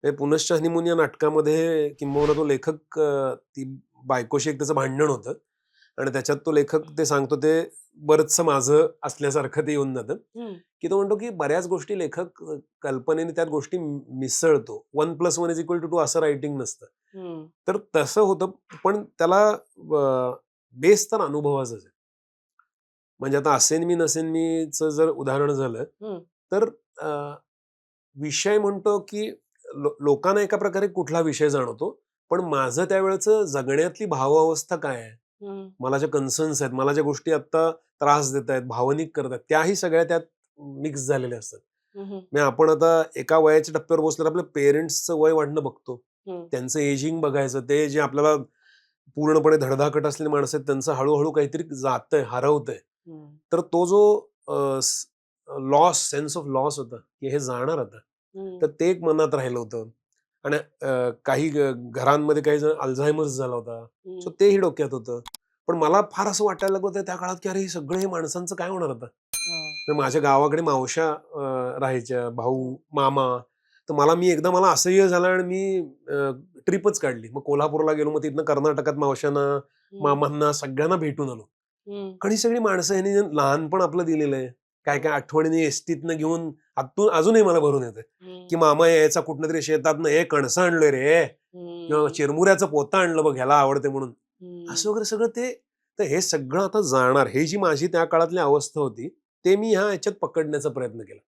पुनश्च हनीमून या नाटकामध्ये किंबहुना तो लेखक ती बायकोशी एक त्याचं भांडण होतं आणि त्याच्यात तो लेखक ते सांगतो ते बरंचसं माझं असल्यासारखं ते येऊन जातं, की तो म्हणतो की बऱ्याच गोष्टी लेखक कल्पनेने त्यात गोष्टी मिसळतो. 1+1=2 असं रायटिंग नसतं. तर तसं होतं, पण त्याला बेस तर अनुभवाचाच आहे. म्हणजे आता असेन मी नसेन मीचं जर उदाहरण झालं, तर विषय म्हणतो की लोकांना एका प्रकारे कुठला विषय जाणवतो, पण माझं त्यावेळेचं जगण्यातली भावावस्था काय आहे? मला ज्या कन्सर्न्स आहेत, मला ज्या गोष्टी आता त्रास देत आहेत, भावनिक करतात, त्याही सगळ्या त्यात मिक्स झालेल्या असतात. म्हणजे आपण आता एका वयाच्या टप्प्यावर पोहोचल्यावर आपल्या पेरेंट्सचं वय वाढणं बघतो. त्यांचं एजिंग बघायचं, ते जे आपल्याला पूर्णपणे धडधाकट असलेली माणसं आहेत, त्यांचं हळूहळू काहीतरी जातंय, हरवतंय. तर तो जो लॉस, सेन्स ऑफ लॉस होता, की हे जाणार आता. तर ते एक मनात राहिलं होतं. आणि काही घरांमध्ये काही जण अल्झायमर्स झाला होता. सो तेही डोक्यात होतं. पण मला फार असं वाटायला लागलं होतं त्या काळात, की अरे हे सगळं हे माणसांचं काय होणार आता? तर माझ्या गावाकडे मावश्या राहायच्या, भाऊ, मामा. तर मला असह्य झालं आणि मी ट्रिपच काढली. मग कोल्हापूरला गेलो, मग तिथनं कर्नाटकात मावशांना, मामांना सगळ्यांना भेटून आलो. आणि ही सगळी माणसं ह्यांनी जे लहानपण आपलं दिलेलं आहे, काय काय आठवणींनी एसटीतनं घेऊन आतून अजूनही मला भरून येते, की मामा यायचा कुठनं तरी शेतातनं, "ए कणसं आणलोय रे" किंवा "चिरमुऱ्याचं पोतं आणलं बघ, ह्याला आवडते म्हणून." असं वगैरे सगळं ते. तर हे सगळं आता जाणार. हे जी माझी त्या काळातली अवस्था होती, ते मी ह्या ह्याच्यात पकडण्याचा प्रयत्न केला.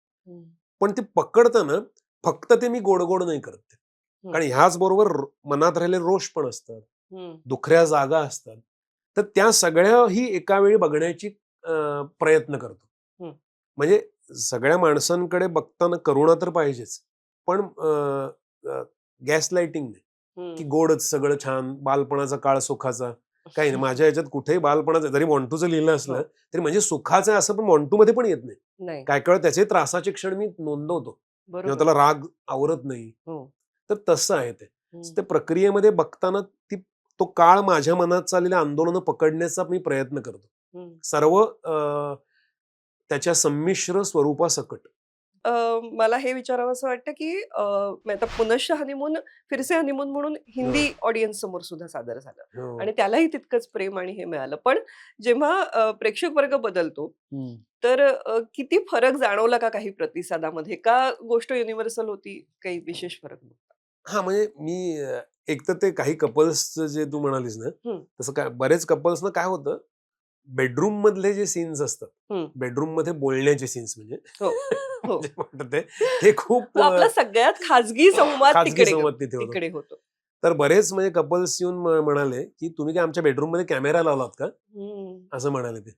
पण ते पकडताना फक्त ते मी गोड-गोड नाही करत ते. कारण ह्याच बरोबर मनात राहिलेले रोष पण असतात. दुखऱ्या जागा असतात. तर त्या सगळ्याही एका वेळी बघण्याची प्रयत्न करतो. म्हणजे सगळ्या माणसांकडे बघताना करुणा तर पाहिजेच. पण गॅस लाइटिंग नाही, की गोडच सगळं छान, बालपणाचा काळ सुखाचा. काही नाही. माझ्या ह्याच्यात कुठेही बालपणाचं जरी मॉन्टूचं लिहिलं असलं, तरी म्हणजे सुखाचं आहे असं पण मॉन्टूमध्ये पण येत नाही. काय काय त्याचे त्रासाचे क्षण मी नोंदवतो. जेव्हा त्याला राग आवरत नाही. तर तसं आहे ते. ते प्रक्रियेमध्ये बघताना तो काळ माझ्या मनात चाललेल्या आंदोलनं पकडण्याचा मी प्रयत्न करतो. सर्व त्याच्या संमिश्र स्वरूपासकट. मला हे विचारावंसं वाटतं, की आता पुनश्च हनीमून, फिरसे हनीमून म्हणून हिंदी ऑडियन्स समोर सुद्धा सादर झालं हो. आणि त्यालाही तितकंच प्रेम आणि हे मिळालं. पण जेव्हा प्रेक्षक वर्ग बदलतो, तर किती फरक जाणवला का काही प्रतिसादामध्ये? का गोष्ट युनिव्हर्सल होती? काही विशेष फरक नव्हता? हां, म्हणजे मी एक तर ते काही कपल्सचं जे तू म्हणालीस ना, तसं काय बरेच कपल्सना काय होतं, बेडरूम मधले जे सीन्स असतात, बेडरूम मध्ये बोलण्याचे सीन्स म्हणजे हो, हो. जे म्हणतात ते खूप आपला सगळ्यात खाजगी संवाद खाजगी संवाद तिथे होतो. तिकडे होतो. तर बरेच म्हणजे कपल्स येऊन म्हणाले, की "तुम्ही काय आमच्या बेडरूम मध्ये कॅमेरा लावलात का?" असं म्हणाले ते,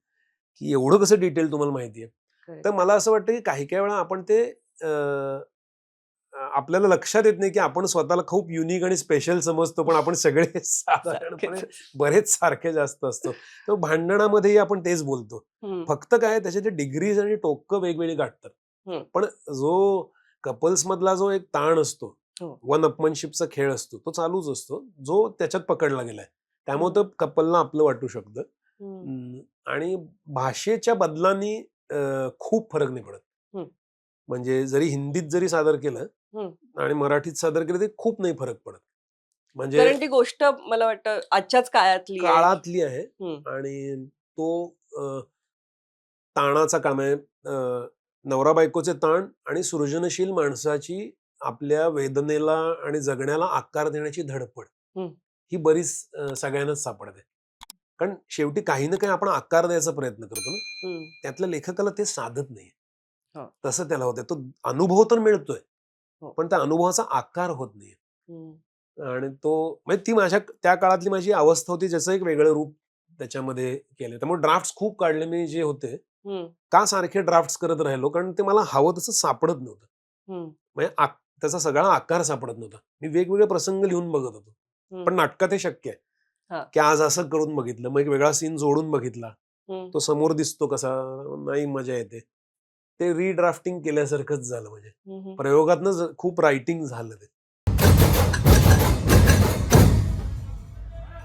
की "एवढं कसं डिटेल तुम्हाला माहिती आहे?" तर मला असं वाटतं, की काही-काही वेळा आपण ते आपल्याला लक्षात येत नाही, की आपण स्वतःला खूप युनिक आणि स्पेशल समजतो, पण आपण सगळे साधारणपणे सारखेच. बरेच सारखे जास्त असतो. तर भांडणामध्येही आपण तेच बोलतो. फक्त काय त्याचे ते डिग्रीज आणि टोकं वेगवेगळी गाठतात. पण जो कपल्स मधला जो एक ताण असतो, वन अपमनशिपचा खेळ असतो, तो चालूच असतो, जो त्याच्यात पकडला गेलाय. त्यामुळे तर कपलला आपलं वाटू शकतं. आणि भाषेच्या बदलांनी खूप फरक नाही पडत. म्हणजे जरी हिंदीत जरी सादर केलं आणि मराठीत सादर केलं, तरी खूप नाही फरक पडत. म्हणजे कारण ती गोष्ट मला वाटतं आजच्याच काळातली आहे. काळातली आहे आणि तो ताणाचा काळ म्हणजे नवरा बायकोचे ताण आणि सृजनशील माणसाची आपल्या वेदनेला आणि जगण्याला आकार देण्याची धडपड, ही बरीच सगळ्यांनाच सापडते. कारण शेवटी काही ना काही आपण आकार द्यायचा प्रयत्न करतो ना. त्यातल्या लेखकाला ते साधत नाही. हां. तसं त्याला होतं. तो अनुभव तर मिळतोय, हो. पण त्या अनुभवाचा आकार होत नाही. आणि तो म्हणजे ती माझ्या त्या काळातली माझी अवस्था होती, ज्याचं एक वेगळं रूप त्याच्यामध्ये केलं. त्यामुळे ड्राफ्ट्स खूप काढले मी जे होते. का सारखे ड्राफ्ट्स करत राहिलो? कारण ते मला हवं तसं सापडत नव्हतं. म्हणजे त्याचा सगळा आकार सापडत नव्हता. मी वेगवेगळे प्रसंग लिहून बघत होतो. पण नाटकात हे शक्य आहे, हां. की आज असं करून बघितलं, मग एक वेगळा सीन जोडून बघितला. तो समोर दिसतो कसा, नाही मजा येते. ते रिड्राफ्टिंग केल्यासारखंच झालं म्हणजे. प्रयोगातनं खूप रायटिंग झालं ते.